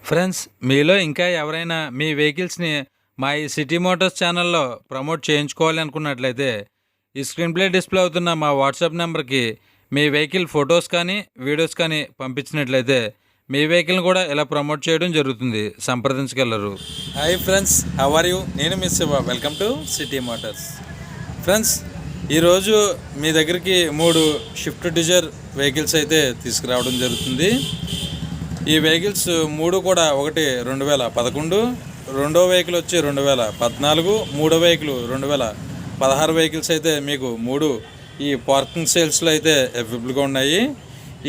Friends, మీలో ఇంకా ఎవరైనా మీ వెహికల్స్ని మా ఈ సిటీ మోటార్స్ ఛానల్లో ప్రమోట్ చేయించుకోవాలి అనుకున్నట్లయితే ఈ స్క్రీన్ ప్లే డిస్ప్లే అవుతున్న మా వాట్సాప్ నెంబర్కి మీ వెహికల్ ఫొటోస్ కానీ వీడియోస్ కానీ పంపించినట్లయితే మీ వెహికల్ని కూడా ఇలా ప్రమోట్ చేయడం జరుగుతుంది. సంప్రదించగలరు. Hi friends, how are you? నేను miss Shiva. Welcome to city motors. Friends, ఈరోజు మీ దగ్గరికి 3 షిఫ్ట్ డిజైర్ వెహికల్స్ అయితే తీసుకురావడం జరుగుతుంది. ఈ వెహికల్స్ 3 కూడా ఒకటి 2011, రెండో వెహికల్ వచ్చి 2014, మూడో వెహికల్ 2016 వెహికల్స్ అయితే మీకు 3 ఈ పార్కింగ్ సేల్స్లో అయితే అవైలబుల్గా ఉన్నాయి.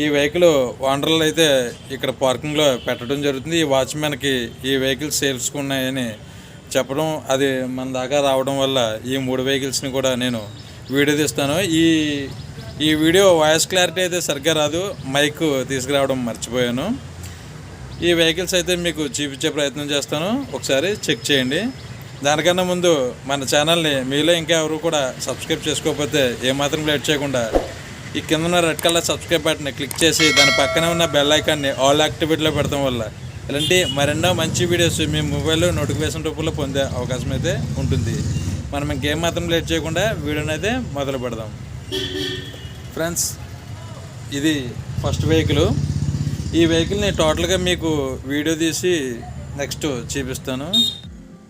ఈ వెహికల్ ఓనర్లు అయితే ఇక్కడ పార్కింగ్లో పెట్టడం జరుగుతుంది. ఈ వాచ్మెన్కి ఈ వెహికల్స్ సేల్స్కి ఉన్నాయని చెప్పడం, అది మన దాకా రావడం వల్ల ఈ 3 వెహికల్స్ని కూడా నేను వీడియో తీస్తాను. ఈ వీడియో వాయిస్ క్లారిటీ అయితే సరిగ్గా రాదు, మైక్ తీసుకురావడం మర్చిపోయాను. ఈ వెహికల్స్ అయితే మీకు చూపించే ప్రయత్నం చేస్తాను, ఒకసారి చెక్ చేయండి. దానికన్నా ముందు మన ఛానల్ని మీలో ఇంకా ఎవరు కూడా సబ్స్క్రైబ్ చేసుకోకపోతే ఏమాత్రం లేట్ చేయకుండా ఈ కింద ఉన్న రెడ్ కలర్ సబ్స్క్రైబ్ బటన్ని క్లిక్ చేసి దాని పక్కనే ఉన్న బెల్ ఐకాన్ని ఆల్ యాక్టివేట్లో పెడతాం వల్ల ఇలాంటి మరెన్నో మంచి వీడియోస్ మీ మొబైల్లో నోటిఫికేషన్ రూపంలో పొందే అవకాశం అయితే ఉంటుంది. మనం ఇంకేం మాత్రం లేట్ చేయకుండా వీడియోని అయితే మొదలు పెడదాం. ఫ్రెండ్స్, ఇది ఫస్ట్ వెహికల్. ఈ వెహికల్ని టోటల్గా మీకు వీడియో తీసి నెక్స్ట్ చూపిస్తాను.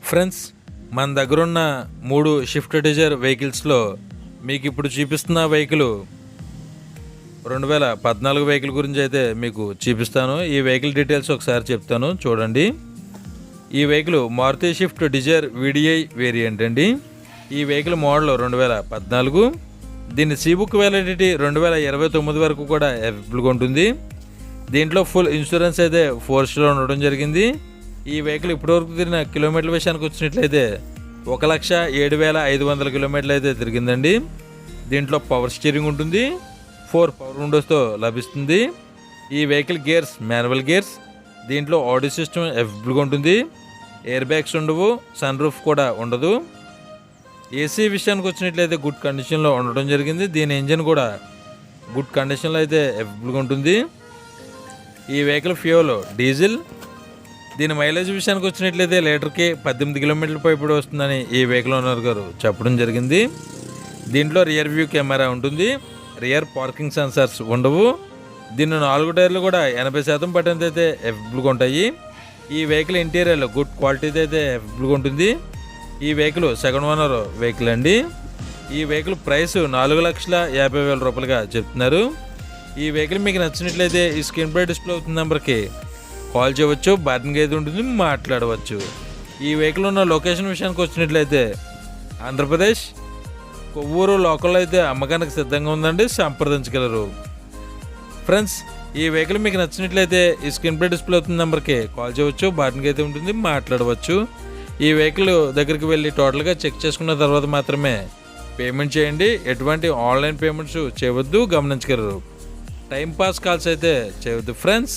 ఫ్రెండ్స్, మన దగ్గర ఉన్న 3 షిఫ్ట్ డిజైర్ వెహికల్స్లో మీకు ఇప్పుడు చూపిస్తున్న వెహికల్ 2014 వెహికల్ గురించి అయితే మీకు చూపిస్తాను. ఈ వెహికల్ డీటెయిల్స్ ఒకసారి చెప్తాను, చూడండి. ఈ vehicle Maruti Swift Dzire VDI variant అండి. ఈ వెహికల్ మోడల్ 2014. దీని సీబుక్ వ్యాలిడిటీ 2029 వరకు కూడా అవైలబుల్గా ఉంటుంది. దీంట్లో ఫుల్ ఇన్సూరెన్స్ అయితే 4 స్టార్ ఉండడం జరిగింది. ఈ వెహికల్ ఇప్పటివరకు తిరిగిన కిలోమీటర్ల విషయానికి వచ్చినట్లయితే 1,07,500 కిలోమీటర్లు అయితే తిరిగిందండి. దీంట్లో పవర్ స్టీరింగ్ ఉంటుంది, 4 పవర్ విండోస్తో లభిస్తుంది. ఈ వెహికల్ గేర్స్ మాన్యువల్ గేర్స్. దీంట్లో ఆడియో సిస్టమ్ అవైలబుల్గా ఉంటుంది. ఎయిర్ బ్యాగ్స్ ఉండవు, సన్ రూఫ్ కూడా ఉండదు. ఏసీ విషయానికి వచ్చినట్లయితే గుడ్ కండిషన్లో ఉండడం జరిగింది. దీని ఇంజిన్ కూడా గుడ్ కండిషన్లో అయితే అవైలబుల్గా ఉంటుంది. ఈ వెహికల్ ఫ్యూయల్ డీజిల్. దీని మైలేజ్ విషయానికి వచ్చినట్లయితే లీటర్కి 18 కిలోమీటర్ల పైబడి వస్తుందని ఈ వెహికల్ ఓనర్ గారు చెప్పడం జరిగింది. దీంట్లో రియర్ వ్యూ కెమెరా ఉంటుంది, రియర్ పార్కింగ్ సెన్సార్స్ ఉండవు. దీని 4 టైర్లు కూడా 80% పట్టేంత అయితే అవైలబుల్గా ఉంటాయి. ఈ వెహికల్ ఇంటీరియర్ గుడ్ క్వాలిటీ అయితే అవైలబుల్గా ఉంటుంది. ఈ వెహికల్ సెకండ్ ఓనర్ వెహికల్ అండి. ఈ వెహికల్ ప్రైస్ 4,50,000 రూపాయలుగా చెప్తున్నారు. ఈ వెహికల్ మీకు నచ్చినట్లయితే ఈ స్క్రీన్ పై డిస్ప్లే అవుతున్న నెంబర్కి కాల్ చేయవచ్చు, బార్గెనింగ్ అయితే ఉంటుంది, మాట్లాడవచ్చు. ఈ వెహికల్ ఉన్న లొకేషన్ విషయానికి వచ్చినట్లయితే ఆంధ్రప్రదేశ్ కొవ్వూరు లోకల్లో అయితే అమ్మకానికి సిద్ధంగా ఉందండి, సంప్రదించగలరు. ఫ్రెండ్స్, ఈ వెహికల్ మీకు నచ్చినట్లయితే ఈ స్క్రీన్ పై డిస్ప్లే అవుతున్న నెంబర్కి కాల్ చేయవచ్చు, బార్గెనింగ్ అయితే ఉంటుంది, మాట్లాడవచ్చు. ఈ వెహికల్ దగ్గరికి వెళ్ళి టోటల్గా చెక్ చేసుకున్న తర్వాత మాత్రమే పేమెంట్ చేయండి. ఎటువంటి ఆన్లైన్ పేమెంట్స్ చేయవద్దు, గమనించగలరు. టైంపాస్ కాల్స్ అయితే చేయవద్దు. ఫ్రెండ్స్,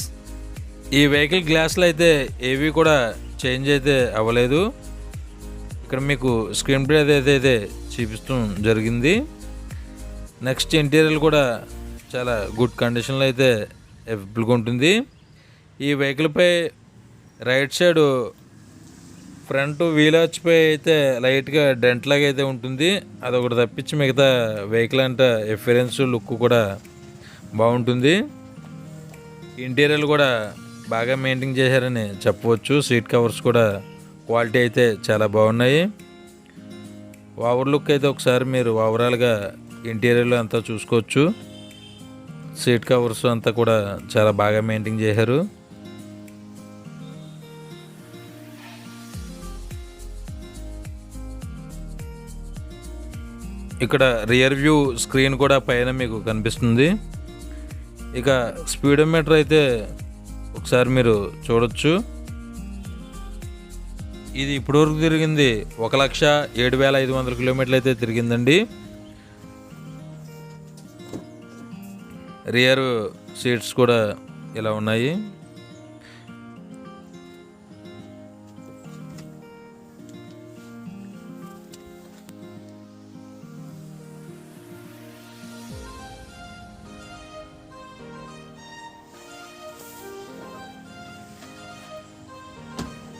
ఈ వెహికల్ గ్లాసులు అయితే ఏవి కూడా చేంజ్ అయితే అవ్వలేదు. ఇక్కడ మీకు స్క్రీన్ ప్లే అయితే చూపిస్తూ జరిగింది. నెక్స్ట్ ఇంటీరియర్ కూడా చాలా గుడ్ కండిషన్లో అయితే అవైలబుల్గా ఉంటుంది. ఈ వెహికల్పై రైట్ సైడ్ ఫ్రంట్ వీల్ ఆర్చ్పై అయితే లైట్గా డెంట్ లాగా అయితే ఉంటుంది. అదొకటి తప్పించి మిగతా వెహికల్ అంటే ఎఫిరెన్స్ లుక్ కూడా బాగుంటుంది. ఇంటీరియర్ కూడా బాగా మెయింటైన్ చేశారని చెప్పవచ్చు. సీట్ కవర్స్ కూడా క్వాలిటీ అయితే చాలా బాగున్నాయి. ఓవర్ లుక్ అయితే ఒకసారి మీరు ఓవరాల్గా ఇంటీరియర్లో అంతా చూసుకోవచ్చు. సీట్ కవర్స్ అంతా కూడా చాలా బాగా మెయింటైన్ చేశారు. ఇక్కడ రియర్ వ్యూ స్క్రీన్ కూడా పైన మీకు కనిపిస్తుంది. ఇక స్పీడోమీటర్ అయితే ఒకసారి మీరు చూడొచ్చు. ఇది ఇప్పటివరకు తిరిగింది 1,07,500 కిలోమీటర్లు అయితే తిరిగిందండి. రియర్ సీట్స్ కూడా ఇలా ఉన్నాయి.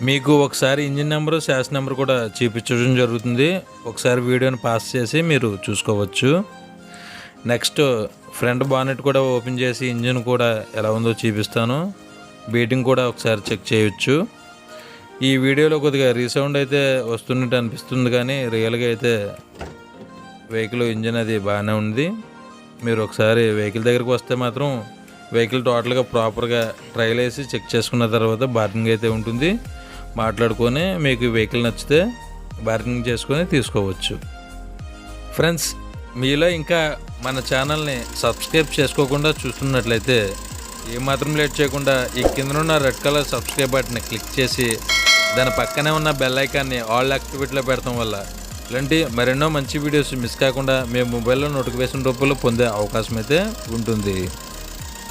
మీకు ఒకసారి ఇంజిన్ నెంబరు శాస్ నెంబర్ కూడా చూపించడం జరుగుతుంది. ఒకసారి వీడియోని పాస్ చేసి మీరు చూసుకోవచ్చు. నెక్స్ట్ ఫ్రంట్ బానెట్ కూడా ఓపెన్ చేసి ఇంజిన్ కూడా ఎలా ఉందో చూపిస్తాను. బీటింగ్ కూడా ఒకసారి చెక్ చేయొచ్చు. ఈ వీడియోలో కొద్దిగా రీసౌండ్ అయితే వస్తున్నట్టు అనిపిస్తుంది, కానీ రియల్గా అయితే వెహికల్ ఇంజిన్ అది బాగానే ఉంది. మీరు ఒకసారి వెహికల్ దగ్గరికి వస్తే మాత్రం వెహికల్ టోటల్గా ప్రాపర్గా ట్రయల్ వేసి చెక్ చేసుకున్న తర్వాత బార్గింగ్ అయితే ఉంటుంది. మాట్లాడుకొని మీకు వెహికల్ నచ్చితే బార్గింగ్ చేసుకొని తీసుకోవచ్చు. ఫ్రెండ్స్, మీలో ఇంకా మన ఛానల్ని సబ్స్క్రైబ్ చేసుకోకుండా చూస్తున్నట్లయితే ఏమాత్రం లేట్ చేయకుండా ఈ కింద ఉన్న రెడ్ కలర్ సబ్స్క్రైబ్ బటన్ని క్లిక్ చేసి దాని పక్కనే ఉన్న బెల్ ఐకాన్ని ఆల్ యాక్టివేట్లో పెడతాం వల్ల ఇలాంటి మరెన్నో మంచి వీడియోస్ మిస్ కాకుండా మీ మొబైల్లో నోటిఫికేషన్ రూపంలో పొందే అవకాశం అయితే ఉంటుంది.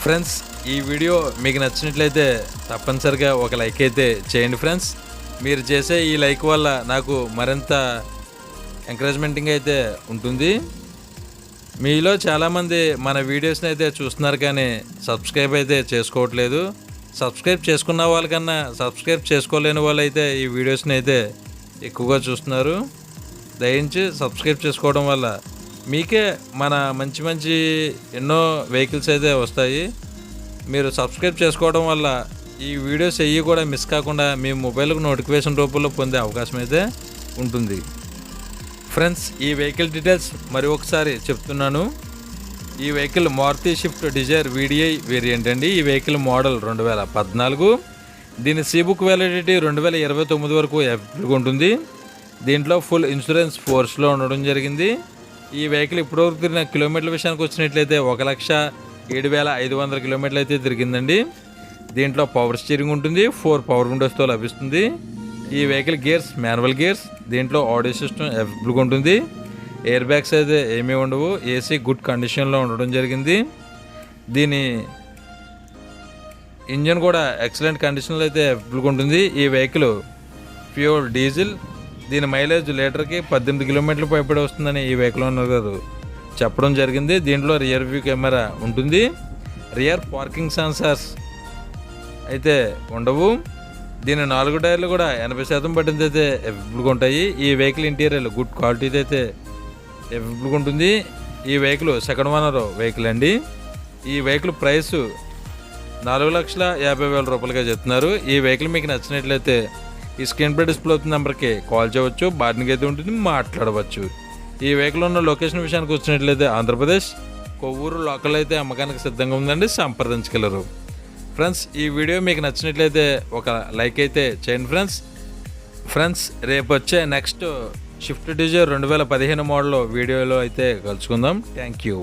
ఫ్రెండ్స్, ఈ వీడియో మీకు నచ్చినట్లయితే తప్పనిసరిగా ఒక లైక్ అయితే చేయండి. ఫ్రెండ్స్, మీరు చేసే ఈ లైక్ వల్ల నాకు మరింత ఎంకరేజ్మెంటింగ్ అయితే ఉంటుంది. మీలో చాలామంది మన వీడియోస్ని అయితే చూస్తున్నారు, కానీ సబ్స్క్రైబ్ అయితే చేసుకోవట్లేదు. సబ్స్క్రైబ్ చేసుకున్న వాళ్ళకన్నా సబ్స్క్రైబ్ చేసుకోలేని వాళ్ళు అయితే ఈ వీడియోస్ని అయితే ఎక్కువగా చూస్తున్నారు. దయించి సబ్స్క్రైబ్ చేసుకోవడం వల్ల మీకే మన మంచి మంచి ఎన్నో వెహికల్స్ అయితే వస్తాయి. మీరు సబ్స్క్రైబ్ చేసుకోవడం వల్ల ఈ వీడియోస్ అయ్యి కూడా మిస్ కాకుండా మీ మొబైల్కు నోటిఫికేషన్ రూపంలో పొందే అవకాశం అయితే ఉంటుంది. ఫ్రెండ్స్, ఈ వెహికల్ డీటెయిల్స్ మరి ఒకసారి చెప్తున్నాను. ఈ vehicle Maruti Swift Dzire VDI variant అండి. ఈ వెహికల్ మోడల్ 2014. దీని సీబుక్ వ్యాలిడిటీ 2029 వరకు అవైలబుల్గా ఉంటుంది. దీంట్లో ఫుల్ ఇన్సూరెన్స్ ఫోర్స్లో ఉండడం జరిగింది. ఈ వెహికల్ ఇప్పటివరకు తిరిగిన కిలోమీటర్ల విషయానికి వచ్చినట్లయితే 1,07,500 కిలోమీటర్లు అయితే తిరిగిందండి. దీంట్లో పవర్ స్టీరింగ్ ఉంటుంది. 4 పవర్ విండోస్తో లభిస్తుంది. ఈ వెహికల్ గేర్స్ మాన్యువల్ గేర్స్. దీంట్లో ఆడియో సిస్టమ్ అవైలబుల్గా ఉంటుంది. ఎయిర్ బ్యాగ్స్ అయితే ఏమీ ఉండవు. ఏసీ గుడ్ కండిషన్లో ఉండడం జరిగింది. దీని ఇంజన్ కూడా ఎక్సలెంట్ కండిషన్లో అయితే అవైలబుల్గా ఉంటుంది. ఈ వెహికల్ ప్యూర్ డీజిల్. దీని మైలేజ్ లీటర్కి 18 కిలోమీటర్లు పైబడి వస్తుందని ఈ వెహికల్ ఓనర్ గారు చెప్పడం జరిగింది. దీంట్లో రియర్ వ్యూ కెమెరా ఉంటుంది. రియర్ పార్కింగ్ సెన్సార్స్ అయితే ఉండవు. దీని 4 టైర్లు కూడా 80% పట్టింది అయితే అవైలబుల్గా ఉంటాయి. ఈ వెహికల్ ఇంటీరియర్ గుడ్ క్వాలిటీది అయితే అవైలబుల్గా ఉంటుంది. ఈ వెహికల్ సెకండ్ ఓనర్ వెహికల్ అండి. ఈ వెహికల్ ప్రైస్ 4,50,000 రూపాయలుగా చెప్తున్నారు. ఈ వెహికల్ మీకు నచ్చినట్లయితే ఈ స్క్రీన్ పై డిస్ప్లే అవుతున్న నెంబర్కి కాల్ చేయవచ్చు. బార్గింగ్ అయితే ఉంటుంది, మాట్లాడవచ్చు. ఈ వెహికల్ ఉన్న లొకేషన్ విషయానికి వచ్చినట్లయితే ఆంధ్రప్రదేశ్ కొవ్వూరు లోకల్ అయితే అమ్మకానికి సిద్ధంగా ఉందండి, సంప్రదించగలరు. ఫ్రెండ్స్, ఈ వీడియో మీకు నచ్చినట్లయితే ఒక లైక్ అయితే చేయండి. ఫ్రెండ్స్, రేపు వచ్చే నెక్స్ట్ స్విఫ్ట్ డిజైర్ 2015 మోడల్ వీడియోలో అయితే కలుసుకుందాం. Thank you.